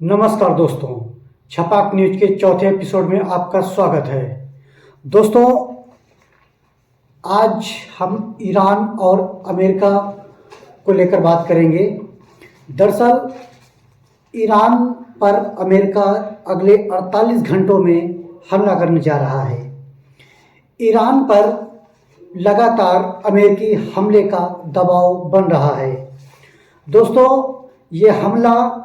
नमस्कार दोस्तों, छपाक न्यूज के चौथे एपिसोड में आपका स्वागत है। दोस्तों, आज हम ईरान और अमेरिका को लेकर बात करेंगे। दरअसल ईरान पर अमेरिका अगले 48 घंटों में हमला करने जा रहा है। ईरान पर लगातार अमेरिकी हमले का दबाव बन रहा है। दोस्तों, ये हमला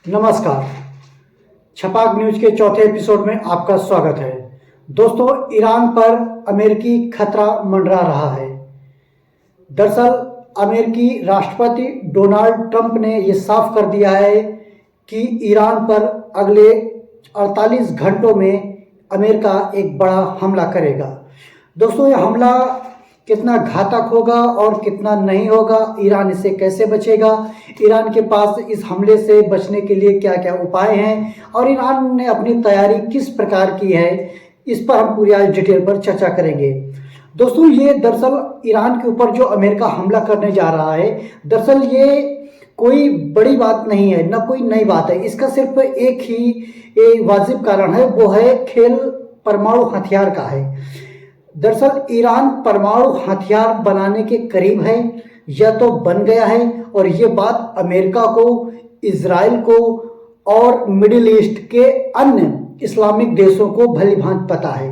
नमस्कार, छपाक न्यूज के चौथे एपिसोड में आपका स्वागत है। दोस्तों, ईरान पर अमेरिकी खतरा मंडरा रहा है। दरअसल अमेरिकी राष्ट्रपति डोनाल्ड ट्रंप ने ये साफ कर दिया है कि ईरान पर अगले 48 घंटों में अमेरिका एक बड़ा हमला करेगा। दोस्तों, ये हमला कितना घातक होगा और कितना नहीं होगा, ईरान इससे कैसे बचेगा, ईरान के पास इस हमले से बचने के लिए क्या क्या उपाय हैं और ईरान ने अपनी तैयारी किस प्रकार की है, इस पर हम पूरी आज डिटेल पर चर्चा करेंगे। दोस्तों, ये दरअसल ईरान के ऊपर जो अमेरिका हमला करने जा रहा है, दरअसल ये कोई बड़ी बात नहीं है, ना कोई नई बात है। इसका सिर्फ एक ही वाजिब कारण है, वो है खेल परमाणु हथियार का है। दरअसल ईरान परमाणु हथियार बनाने के करीब है या तो बन गया है, और ये बात अमेरिका को, इजराइल को और मिडिल ईस्ट के अन्य इस्लामिक देशों को भली भांति पता है।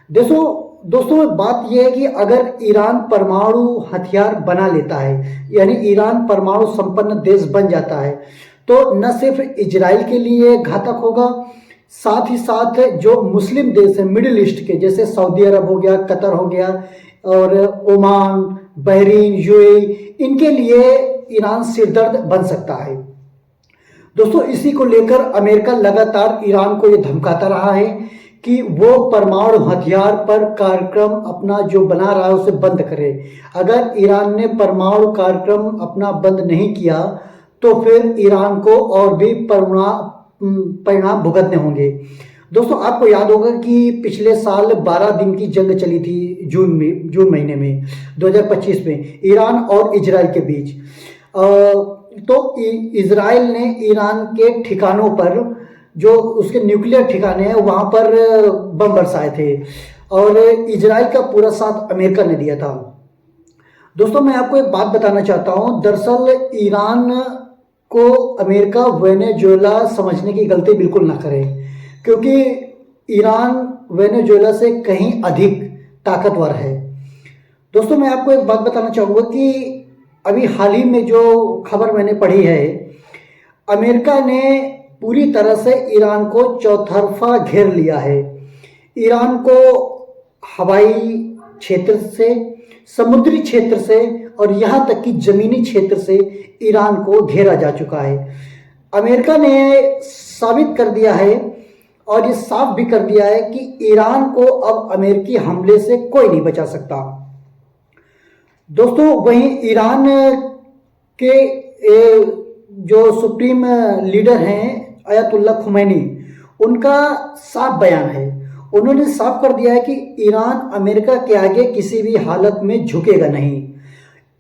दोस्तों, बात यह है कि अगर ईरान परमाणु हथियार बना लेता है, यानी ईरान परमाणु संपन्न देश बन जाता है, तो न सिर्फ इजराइल के लिए घातक होगा, साथ ही साथ जो मुस्लिम देश हैं मिडिल ईस्ट के, जैसे सऊदी अरब हो गया, कतर हो गया और ओमान, बहरीन, यूएई, इनके लिए ईरान सिरदर्द बन सकता है। दोस्तों, इसी को लेकर अमेरिका लगातार ईरान को ये धमकाता रहा है कि वो परमाणु हथियार पर कार्यक्रम अपना जो बना रहा है उसे बंद करे। अगर ईरान ने परमाणु कार्यक्रम अपना बंद नहीं किया तो फिर ईरान को और भी परिणाम भुगतने होंगे। दोस्तों, आपको याद होगा कि पिछले साल 12 दिन की जंग चली थी जून महीने में 2025 में ईरान और इजराइल के बीच। तो इजराइल ने ईरान के ठिकानों पर, जो उसके न्यूक्लियर ठिकाने हैं, वहां पर बम बरसाए थे और इजराइल का पूरा साथ अमेरिका ने दिया था। दोस्तों, मैं आपको एक बात बताना चाहता हूं। दरअसल ईरान को अमेरिका वेनेजुएला समझने की गलती बिल्कुल ना करे, क्योंकि ईरान वेनेजुएला से कहीं अधिक ताकतवर है। दोस्तों, मैं आपको एक बात बताना चाहूँगा कि अभी हाल ही में जो खबर मैंने पढ़ी है, अमेरिका ने पूरी तरह से ईरान को चौतरफा घेर लिया है। ईरान को हवाई क्षेत्र से, समुद्री क्षेत्र से और यहाँ तक कि जमीनी क्षेत्र से ईरान को घेरा जा चुका है। अमेरिका ने साबित कर दिया है और ये साफ भी कर दिया है कि ईरान को अब अमेरिकी हमले से कोई नहीं बचा सकता। दोस्तों, वहीं ईरान के जो सुप्रीम लीडर हैं अयतुल्ला खुमैनी, उनका साफ बयान है। उन्होंने साफ कर दिया है कि ईरान अमेरिका के आगे किसी भी हालत में झुकेगा नहीं।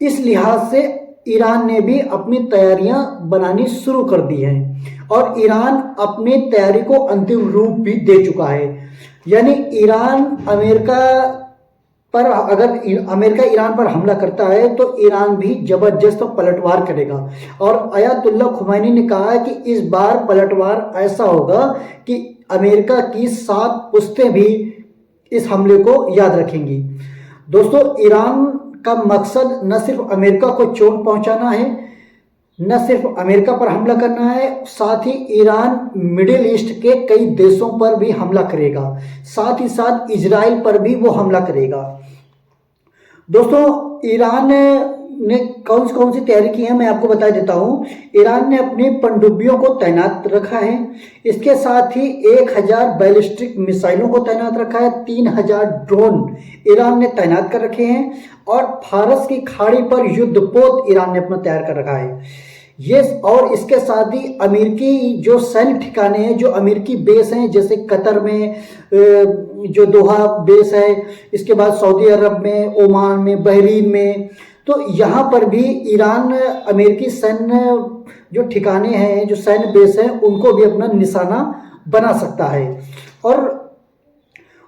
इस लिहाज से ईरान ने भी अपनी तैयारियां बनानी शुरू कर दी हैं और ईरान अपनी तैयारी को अंतिम रूप भी दे चुका है। यानी ईरान अमेरिका पर, अगर अमेरिका ईरान पर हमला करता है तो ईरान भी जबरदस्त पलटवार करेगा। और अयतुल्ला खुमैनी ने कहा है कि इस बार पलटवार ऐसा होगा कि अमेरिका की 7 पुश्तें भी इस हमले को याद रखेंगी। दोस्तों, ईरान का मकसद न सिर्फ अमेरिका को चोट पहुंचाना है, न सिर्फ अमेरिका पर हमला करना है, साथ ही ईरान मिडिल ईस्ट के कई देशों पर भी हमला करेगा, साथ ही साथ इजराइल पर भी वो हमला करेगा। दोस्तों, ईरान ने कौन सी तैयारी की है मैं आपको बता देता हूं। ईरान ने अपनी पनडुब्बियों को तैनात रखा है, इसके साथ ही 1000 बैलिस्टिक मिसाइलों को तैनात रखा है, 3000 ड्रोन ईरान ने तैनात कर रखे हैं और फारस की खाड़ी पर युद्धपोत ईरान ने अपना तैयार कर रखा है। ये और इसके साथ ही अमेरिकी जो सैन्य ठिकाने हैं, जो अमेरिकी बेस हैं, जैसे कतर में जो दोहा बेस है, इसके बाद सऊदी अरब में, ओमान में, बहरीन में, तो यहाँ पर भी ईरान अमेरिकी सैन्य जो ठिकाने हैं, जो सैन्य बेस हैं, उनको भी अपना निशाना बना सकता है। और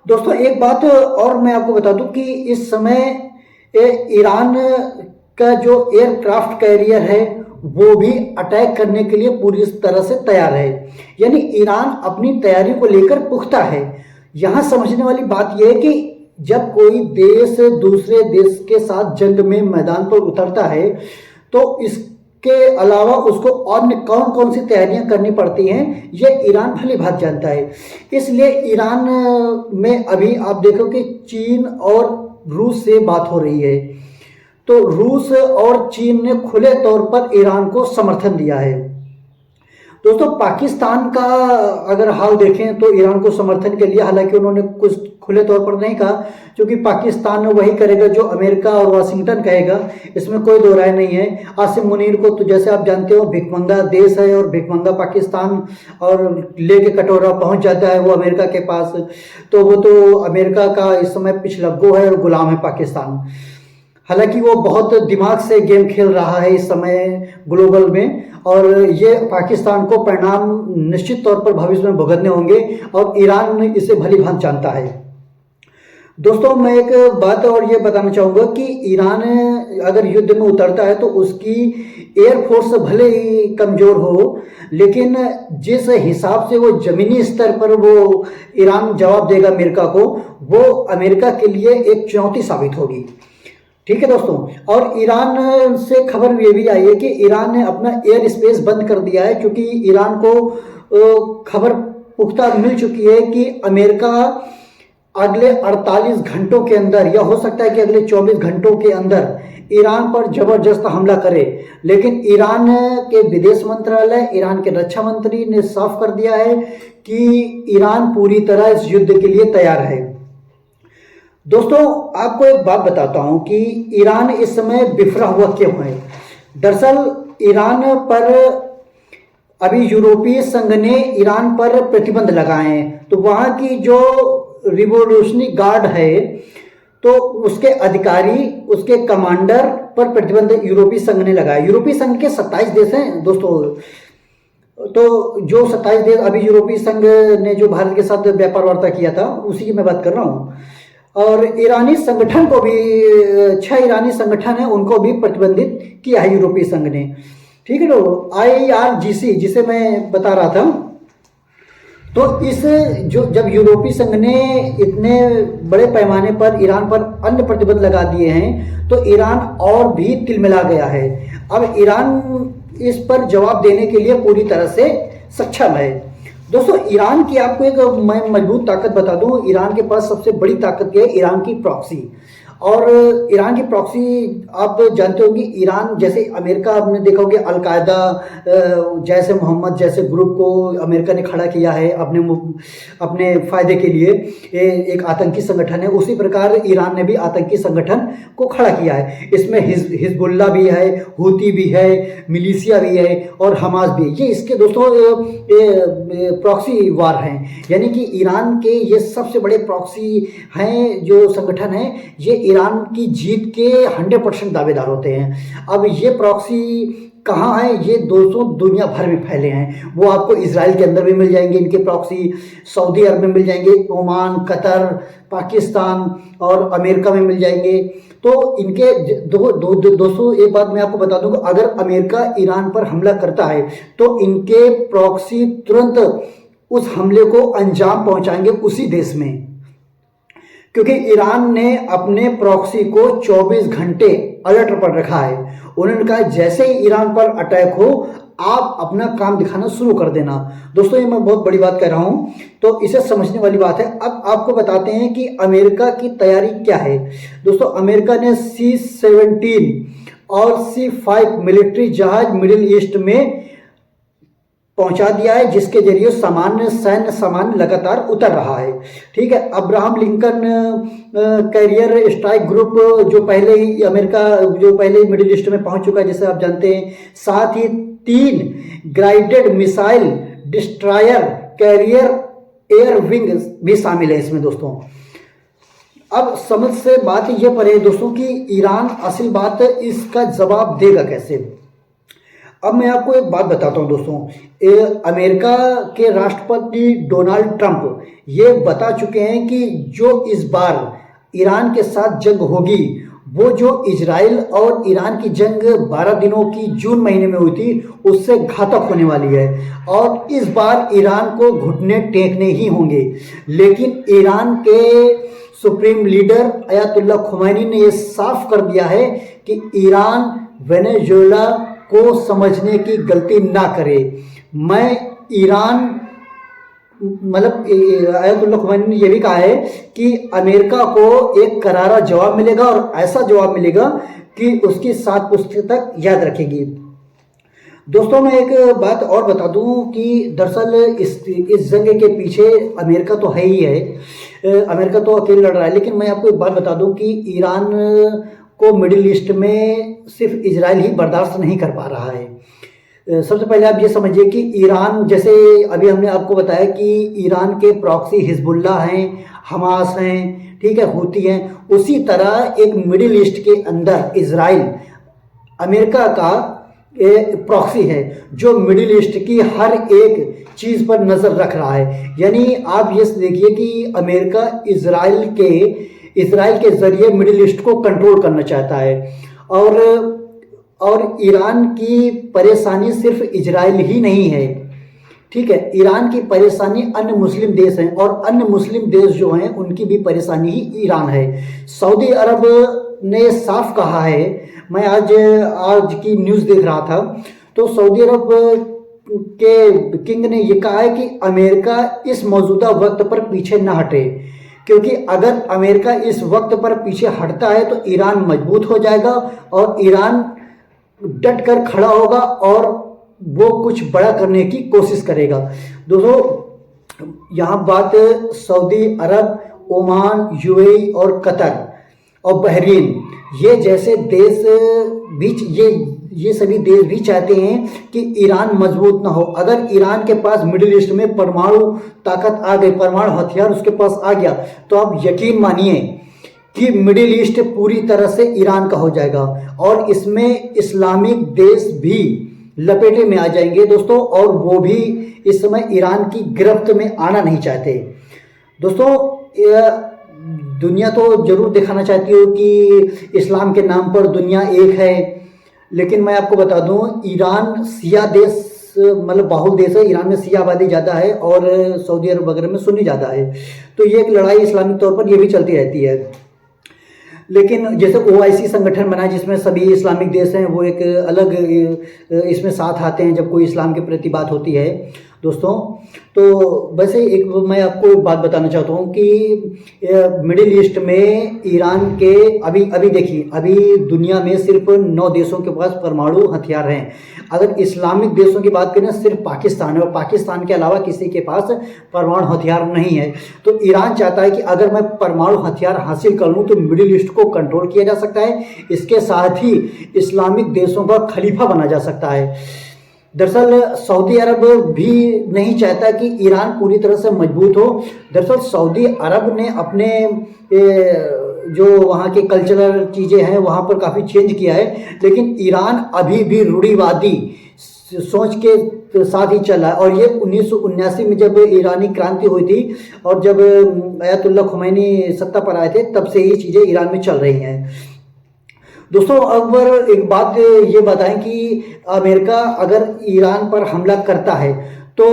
दोस्तों एक बात और मैं आपको बता दूं कि इस समय ईरान का जो एयरक्राफ्ट कैरियर है वो भी अटैक करने के लिए पूरी तरह से तैयार है, यानी ईरान अपनी तैयारी को लेकर पुख्ता है। यहाँ समझने वाली बात यह है कि जब कोई देश दूसरे देश के साथ जंग में मैदान पर उतरता है तो इसके अलावा उसको अन्य कौन कौन सी तैयारियां करनी पड़ती हैं, ये ईरान भली भांति जानता है। इसलिए ईरान में अभी आप देखो कि चीन और रूस से बात हो रही है, तो रूस और चीन ने खुले तौर पर ईरान को समर्थन दिया है। दोस्तों पाकिस्तान का अगर हाल देखें तो ईरान को समर्थन के लिए, हालांकि उन्होंने कुछ खुले तौर पर नहीं कहा, क्योंकि पाकिस्तान वही करेगा जो अमेरिका और वाशिंगटन कहेगा, इसमें कोई दो राय नहीं है। आसिम मुनीर को तो जैसे आप जानते हो भिखमंगा देश है और भिखमंगा पाकिस्तान, और लेके कटोरा पहुंच जाता है वो अमेरिका के पास, तो वो तो अमेरिका का इस समय पिछलग्गो है और गुलाम है पाकिस्तान। हालांकि वो बहुत दिमाग से गेम खेल रहा है इस समय ग्लोबल में, और ये पाकिस्तान को परिणाम निश्चित तौर पर भविष्य में भुगतने होंगे, और ईरान इसे भली भांति जानता है। दोस्तों मैं एक बात और ये बताना चाहूँगा कि ईरान अगर युद्ध में उतरता है तो उसकी एयरफोर्स भले ही कमज़ोर हो, लेकिन जिस हिसाब से वो ज़मीनी स्तर पर वो ईरान जवाब देगा अमेरिका को, वो अमेरिका के लिए एक चुनौती साबित होगी। ठीक है दोस्तों, और ईरान से खबर ये भी आई है कि ईरान ने अपना एयर स्पेस बंद कर दिया है, क्योंकि ईरान को खबर पुख्ता मिल चुकी है कि अमेरिका अगले 48 घंटों के अंदर, या हो सकता है कि अगले 24 घंटों के अंदर ईरान पर जबरदस्त हमला करे। लेकिन ईरान के विदेश मंत्रालय, ईरान के रक्षा मंत्री ने साफ कर दिया है कि ईरान पूरी तरह इस युद्ध के लिए तैयार है। दोस्तों आपको एक बात बताता हूं कि ईरान इस समय बिफरा हुआ क्यों है। दरअसल ईरान पर अभी यूरोपीय संघ ने ईरान पर प्रतिबंध लगाए हैं, तो वहां की जो रिवोल्यूशनरी गार्ड है तो उसके अधिकारी, उसके कमांडर पर प्रतिबंध यूरोपीय संघ ने लगाया। यूरोपीय संघ के 27 देश हैं दोस्तों, तो जो 27 देश, अभी यूरोपीय संघ ने जो भारत के साथ व्यापार वार्ता किया था उसी की मैं बात कर रहा हूँ। और ईरानी संगठन को भी, 6 ईरानी संगठन है उनको भी प्रतिबंधित किया है यूरोपीय संघ ने। ठीक है, तो IRGC जिसे मैं बता रहा था, तो इस जो जब यूरोपीय संघ ने इतने बड़े पैमाने पर ईरान पर अन्य प्रतिबंध लगा दिए हैं तो ईरान और भी तिलमिला गया है। अब ईरान इस पर जवाब देने के लिए पूरी तरह से सक्षम है। दोस्तों ईरान की आपको एक मैं मजबूत ताकत बता दूं, ईरान के पास सबसे बड़ी ताकत है ईरान की प्रॉक्सी। और ईरान की प्रॉक्सी आप जानते होंगे, ईरान जैसे अमेरिका, आपने देखा होगा अलकायदा, जैसे मोहम्मद जैसे ग्रुप को अमेरिका ने खड़ा किया है अपने फ़ायदे के लिए, एक आतंकी संगठन है। उसी प्रकार ईरान ने भी आतंकी संगठन को खड़ा किया है। इसमें हिजबुल्ला भी है, हूती भी है, मिलिशिया भी है और हमास भी है। ये इसके दोस्तों प्रॉक्सी वार हैं, यानी कि ईरान के ये सबसे बड़े प्रॉक्सी हैं जो संगठन हैं, ये ईरान की जीत के 100% दावेदार होते हैं। अब ये प्रॉक्सी कहाँ है, ये दोस्तों दुनिया भर में फैले हैं। वो आपको इजराइल के अंदर भी मिल जाएंगे इनके प्रॉक्सी, सऊदी अरब में मिल जाएंगे, ओमान, कतर, पाकिस्तान और अमेरिका में मिल जाएंगे। तो इनके दोस्तों एक बात मैं आपको बता दूंगा, अगर अमेरिका ईरान पर हमला करता है तो इनके प्रॉक्सी तुरंत उस हमले को अंजाम पहुंचाएंगे उसी देश में, क्योंकि ईरान ने अपने प्रॉक्सी को 24 घंटे अलर्ट पर रखा है। उन्होंने कहा जैसे ही ईरान पर अटैक हो आप अपना काम दिखाना शुरू कर देना। दोस्तों ये मैं बहुत बड़ी बात कह रहा हूं, तो इसे समझने वाली बात है। अब आपको बताते हैं कि अमेरिका की तैयारी क्या है। दोस्तों अमेरिका ने C-17 और C-5 मिलिट्री जहाज मिडिल ईस्ट में पहुंचा दिया है, जिसके जरिए सैन्य सामान लगातार उतर रहा है। ठीक है, Abraham Lincoln carrier strike group जो पहले ही मिडिल ईस्ट में पहुंच चुका है, जैसे आप जानते हैं। साथ ही 3 guided missile destroyer carrier air wing भी शामिल है इसमें दोस्तों। अब समझ से बात ये पड़े दोस्तों कि ईरान असल बात इसका जवाब देगा कैसे। अब मैं आपको एक बात बताता हूं दोस्तों, अमेरिका के राष्ट्रपति डोनाल्ड ट्रंप ये बता चुके हैं कि जो इस बार ईरान के साथ जंग होगी वो जो इजराइल और ईरान की जंग 12 दिनों की जून महीने में हुई थी उससे घातक होने वाली है और इस बार ईरान को घुटने टेकने ही होंगे। लेकिन ईरान के सुप्रीम लीडर अयातुल्ला खुमैनी ने यह साफ कर दिया है कि ईरान वेनेजुएला को समझने की गलती ना करे। मैं ईरान अयातुल्ला खुमैनी ने यह भी कहा है कि अमेरिका को एक करारा जवाब मिलेगा और ऐसा जवाब मिलेगा कि उसकी 7 पुश्तों तक याद रखेगी। दोस्तों मैं एक बात और बता दूं कि दरअसल इस जंग के पीछे अमेरिका तो है ही है, अमेरिका तो अकेले लड़ रहा है। लेकिन मैं आपको एक बात बता दूं कि ईरान को मिडिल ईस्ट में सिर्फ इजराइल ही बर्दाश्त नहीं कर पा रहा है। सबसे पहले आप ये समझिए कि ईरान, जैसे अभी हमने आपको बताया कि ईरान के प्रॉक्सी हिजबुल्ला हैं, हमास हैं, ठीक है, हूती हैं, उसी तरह एक मिडिल ईस्ट के अंदर इजराइल अमेरिका का प्रॉक्सी है जो मिडिल ईस्ट की हर एक चीज़ पर नज़र रख रहा है। यानी आप ये देखिए कि अमेरिका इजराइल के जरिए मिडिल ईस्ट को कंट्रोल करना चाहता है और ईरान की परेशानी सिर्फ इजराइल ही नहीं है, ठीक है, ईरान की परेशानी अन्य मुस्लिम देश हैं और अन्य मुस्लिम देश जो हैं उनकी भी परेशानी ही ईरान है। सऊदी अरब ने साफ कहा है, मैं आज की न्यूज़ देख रहा था तो सऊदी अरब के किंग ने ये कहा है कि अमेरिका इस मौजूदा वक्त पर पीछे न हटे, क्योंकि अगर अमेरिका इस वक्त पर पीछे हटता है तो ईरान मजबूत हो जाएगा और ईरान डट कर खड़ा होगा और वो कुछ बड़ा करने की कोशिश करेगा। दोस्तों यहाँ बात सऊदी अरब, ओमान, यूएई और कतर और बहरीन ये जैसे देश बीच ये सभी देश भी चाहते हैं कि ईरान मजबूत ना हो। अगर ईरान के पास मिडिल ईस्ट में परमाणु ताकत आ गई, परमाणु हथियार उसके पास आ गया तो आप यकीन मानिए कि मिडिल ईस्ट पूरी तरह से ईरान का हो जाएगा और इसमें इस्लामिक देश भी लपेटे में आ जाएंगे दोस्तों, और वो भी इस समय ईरान की गिरफ्त में आना नहीं चाहते। दोस्तों दुनिया तो जरूर दिखाना चाहती हो कि इस्लाम के नाम पर दुनिया एक है, लेकिन मैं आपको बता दूं ईरान शिया देश बाहुल देश है। ईरान में शिया आबादी ज़्यादा है और सऊदी अरब वगैरह में सुन्नी ज़्यादा है, तो ये एक लड़ाई इस्लामिक तौर पर ये भी चलती रहती है। लेकिन जैसे OIC संगठन बना जिसमें सभी इस्लामिक देश हैं, वो एक अलग इसमें साथ आते हैं जब कोई इस्लाम के प्रति बात होती है दोस्तों। तो वैसे एक मैं आपको एक बात बताना चाहता हूँ कि मिडिल ईस्ट में ईरान के अभी देखिए, अभी दुनिया में सिर्फ 9 देशों के पास परमाणु हथियार हैं। अगर इस्लामिक देशों की बात करें सिर्फ पाकिस्तान है और पाकिस्तान के अलावा किसी के पास परमाणु हथियार नहीं है। तो ईरान चाहता है कि अगर मैं परमाणु हथियार हासिल कर लूँ तो मिडिल ईस्ट को कंट्रोल किया जा सकता है, इसके साथ ही इस्लामिक देशों का खलीफा बना जा सकता है। दरअसल सऊदी अरब भी नहीं चाहता कि ईरान पूरी तरह से मजबूत हो। दरअसल सऊदी अरब ने अपने जो वहाँ के कल्चरल चीज़ें हैं वहाँ पर काफ़ी चेंज किया है, लेकिन ईरान अभी भी रूढ़िवादी सोच के साथ ही चला है। और ये 1979 में जब ईरानी क्रांति हुई थी और जब अयातुल्ला खुमैनी सत्ता पर आए थे तब से ये चीज़ें ईरान में चल रही हैं। दोस्तों अकबर एक बात ये बताएं कि अमेरिका अगर ईरान पर हमला करता है तो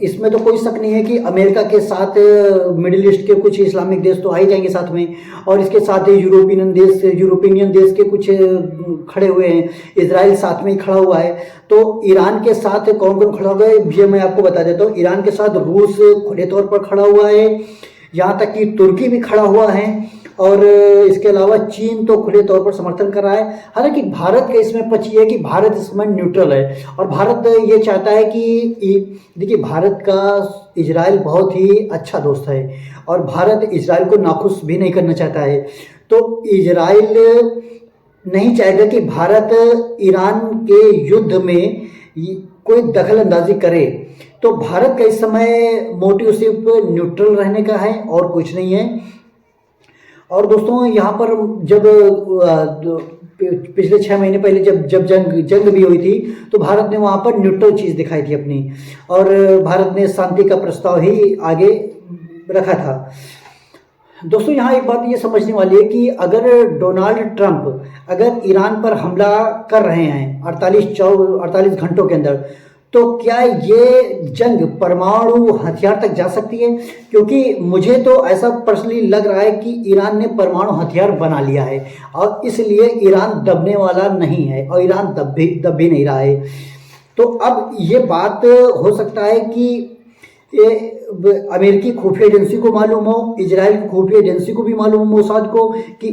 इसमें तो कोई शक नहीं है कि अमेरिका के साथ मिडिल ईस्ट के कुछ इस्लामिक देश तो आ ही जाएंगे साथ में, और इसके साथ ही यूरोपियन देश के कुछ खड़े हुए हैं। इजराइल साथ में ही खड़ा हुआ है। तो ईरान के साथ कौन कौन खड़ा हुआ है ये मैं आपको बता देता हूँ। ईरान के साथ रूस खुले तौर पर खड़ा हुआ है, यहाँ तक कि तुर्की भी खड़ा हुआ है, और इसके अलावा चीन तो खुले तौर पर समर्थन कर रहा है। हालांकि भारत का इसमें पक्ष ये है कि भारत इस समय न्यूट्रल है और भारत ये चाहता है कि देखिए, भारत का इजराइल बहुत ही अच्छा दोस्त है और भारत इजराइल को नाखुश भी नहीं करना चाहता है। तो इजराइल नहीं चाहेगा कि भारत ईरान के युद्ध में कोई दखल अंदाजी करे, तो भारत का इस समय मोटिव सिर्फ न्यूट्रल रहने का है और कुछ नहीं है। और दोस्तों यहाँ पर जब पिछले 6 महीने पहले जब जंग भी हुई थी तो भारत ने वहाँ पर न्यूट्रल चीज़ दिखाई थी अपनी, और भारत ने शांति का प्रस्ताव ही आगे रखा था। दोस्तों यहाँ एक बात ये समझने वाली है कि अगर डोनाल्ड ट्रंप अगर ईरान पर हमला कर रहे हैं 48 घंटों के अंदर, तो क्या ये जंग परमाणु हथियार तक जा सकती है? क्योंकि मुझे तो ऐसा पर्सनली लग रहा है कि ईरान ने परमाणु हथियार बना लिया है और इसलिए ईरान दबने वाला नहीं है और ईरान दब भी नहीं रहा है। तो अब ये बात हो सकता है कि अमेरिकी खुफिया एजेंसी को मालूम हो, इजराइल की खुफिया एजेंसी को भी मालूम हो, मोसाद को, कि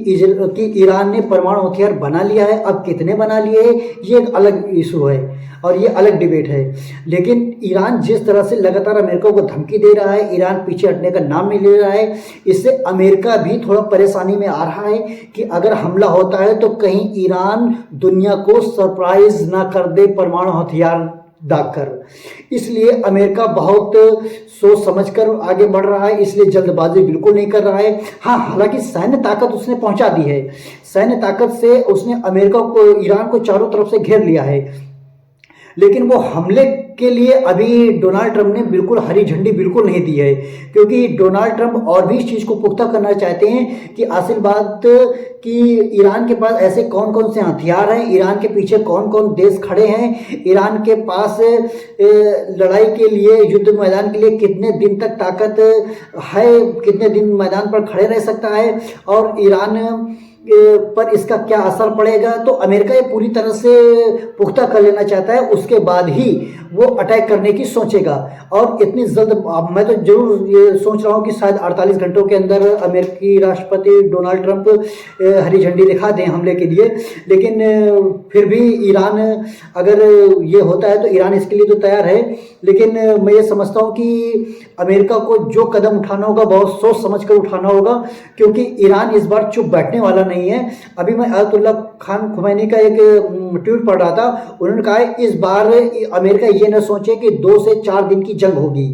ईरान ने परमाणु हथियार बना लिया है। अब कितने बना लिए हैं ये एक अलग इशू है और ये अलग डिबेट है। लेकिन ईरान जिस तरह से लगातार अमेरिका को धमकी दे रहा है, ईरान पीछे हटने का नाम नहीं ले रहा है, इससे अमेरिका भी थोड़ा परेशानी में आ रहा है कि अगर हमला होता है तो कहीं ईरान दुनिया को सरप्राइज ना कर दे परमाणु हथियार दागकर। इसलिए अमेरिका बहुत सोच समझकर आगे बढ़ रहा है, इसलिए जल्दबाजी बिल्कुल नहीं कर रहा है। हाँ, हालांकि सैन्य ताकत उसने पहुंचा दी है, सैन्य ताकत से उसने अमेरिका को, ईरान को चारों तरफ से घेर लिया है, लेकिन वो हमले के लिए अभी डोनाल्ड ट्रंप ने बिल्कुल हरी झंडी बिल्कुल नहीं दी है, क्योंकि डोनाल्ड ट्रंप और भी इस चीज़ को पुख्ता करना चाहते हैं कि असल बात कि ईरान के पास ऐसे कौन कौन से हथियार हैं, ईरान के पीछे कौन कौन देश खड़े हैं, ईरान के पास लड़ाई के लिए, युद्ध मैदान के लिए कितने दिन तक ताकत है, कितने दिन मैदान पर खड़े रह सकता है और ईरान पर इसका क्या असर पड़ेगा। तो अमेरिका ये पूरी तरह से पुख्ता कर लेना चाहता है, उसके बाद ही वो अटैक करने की सोचेगा। और इतनी जल्द मैं तो जरूर ये सोच रहा हूँ कि शायद 48 घंटों के अंदर अमेरिकी राष्ट्रपति डोनाल्ड ट्रंप हरी झंडी दिखा दें हमले के लिए। लेकिन फिर भी ईरान, अगर ये होता है तो ईरान इसके लिए तो तैयार है, लेकिन मैं ये समझता हूँ कि अमेरिका को जो कदम उठाना होगा बहुत सोच समझ कर उठाना होगा, क्योंकि ईरान इस बार चुप बैठने वाला नहीं है। अभी मैं अयतुल्ला खान खुमैनी का एक ट्वीट पढ़ रहा था, उन्होंने कहा है इस बार अमेरिका ये न सोचे कि 2 से 4 दिन की जंग होगी,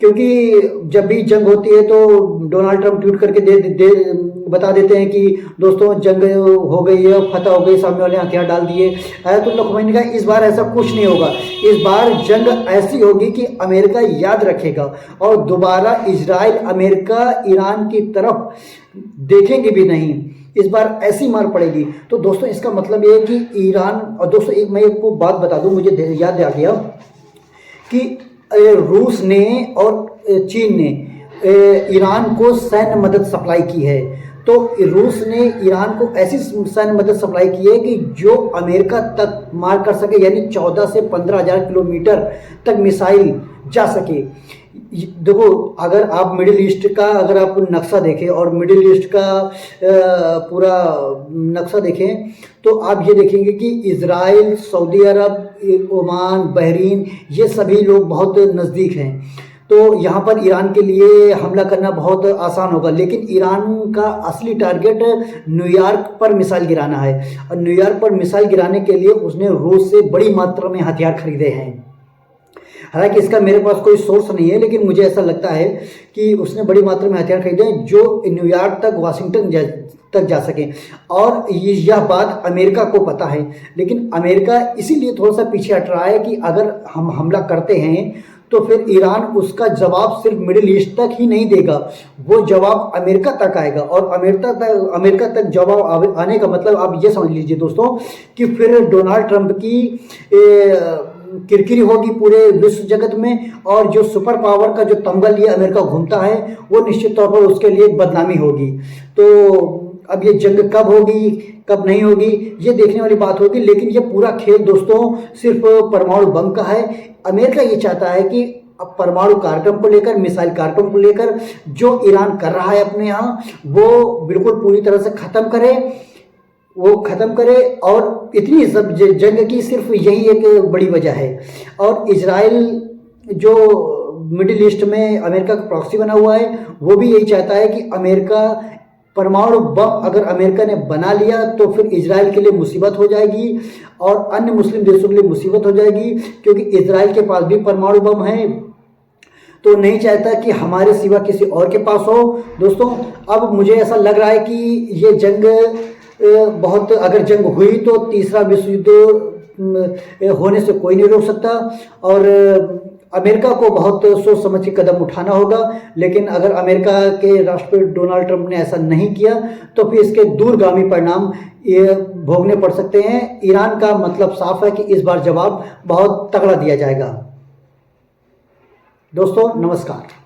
क्योंकि जब भी जंग होती है तो डोनाल्ड ट्रंप ट्वीट करके बता देते हैं कि दोस्तों जंग हो गई है, फतह हो गई, सामने वाले हथियार डाल दिए। अयतुल्ला खुमैनी का इस बार ऐसा कुछ नहीं होगा, इस बार जंग ऐसी होगी कि अमेरिका याद रखेगा और दोबारा इजराइल, अमेरिका, ईरान की तरफ देखेंगे भी नहीं। इस बार ऐसी मार पड़ेगी। तो दोस्तों इसका मतलब ये है कि ईरान, और दोस्तों एक मैं आपको बात बता दूं, मुझे याद आ गया कि रूस ने और चीन ने ईरान को सैन्य मदद सप्लाई की है। तो रूस ने ईरान को ऐसी सैन्य मदद सप्लाई की है कि जो अमेरिका तक मार कर सके, यानी 14 से 15,000 किलोमीटर तक मिसाइल जा सके। देखो, अगर आप मिडिल ईस्ट का अगर आप नक्शा देखें और मिडिल ईस्ट का पूरा नक्शा देखें तो आप ये देखेंगे कि इजराइल, सऊदी अरब, ओमान, बहरीन, ये सभी लोग बहुत नज़दीक हैं। तो यहाँ पर ईरान के लिए हमला करना बहुत आसान होगा, लेकिन ईरान का असली टारगेट न्यूयॉर्क पर मिसाइल गिराना है और न्यूयॉर्क पर मिसाइल गिराने के लिए उसने रूस से बड़ी मात्रा में हथियार खरीदे हैं। हालांकि इसका मेरे पास कोई सोर्स नहीं है, लेकिन मुझे ऐसा लगता है कि उसने बड़ी मात्रा में हथियार खरीदे हैं जो न्यूयॉर्क तक, वाशिंगटन तक जा सकें। और यह बात अमेरिका को पता है, लेकिन अमेरिका इसीलिए थोड़ा सा पीछे हट रहा है कि अगर हम हमला करते हैं तो फिर ईरान उसका जवाब सिर्फ मिडिल ईस्ट तक ही नहीं देगा, वो जवाब अमेरिका तक आएगा। और अमेरिका तक जवाब आने का मतलब आप ये समझ लीजिए दोस्तों कि फिर डोनाल्ड ट्रंप की किरकिरी होगी पूरे विश्व जगत में, और जो सुपर पावर का जो तमगा लिए अमेरिका घूमता है वो निश्चित तौर पर उसके लिए बदनामी होगी। तो अब ये जंग कब होगी कब नहीं होगी ये देखने वाली बात होगी, लेकिन ये पूरा खेल दोस्तों सिर्फ परमाणु बम का है। अमेरिका ये चाहता है कि अब परमाणु कार्यक्रम को लेकर, मिसाइल कार्यक्रम को लेकर जो ईरान कर रहा है अपने यहाँ, वो बिल्कुल पूरी तरह से ख़त्म करे। और इतनी सब जंग की सिर्फ यही एक बड़ी वजह है। और इजराइल जो मिडिल ईस्ट में अमेरिका का प्रॉक्सी बना हुआ है, वो भी यही चाहता है कि अमेरिका परमाणु बम अगर अमेरिका ने बना लिया तो फिर इजराइल के लिए मुसीबत हो जाएगी और अन्य मुस्लिम देशों के लिए मुसीबत हो जाएगी, क्योंकि इजराइल के पास भी परमाणु बम है, तो नहीं चाहता कि हमारे सिवा किसी और के पास हो। दोस्तों, अब मुझे ऐसा लग रहा है कि ये जंग बहुत, अगर जंग हुई तो तीसरा विश्व युद्ध होने से कोई नहीं रोक सकता और अमेरिका को बहुत सोच समझ के कदम उठाना होगा। लेकिन अगर अमेरिका के राष्ट्रपति डोनाल्ड ट्रंप ने ऐसा नहीं किया तो फिर इसके दूरगामी परिणाम ये भोगने पड़ सकते हैं। ईरान का मतलब साफ है कि इस बार जवाब बहुत तगड़ा दिया जाएगा। दोस्तों नमस्कार।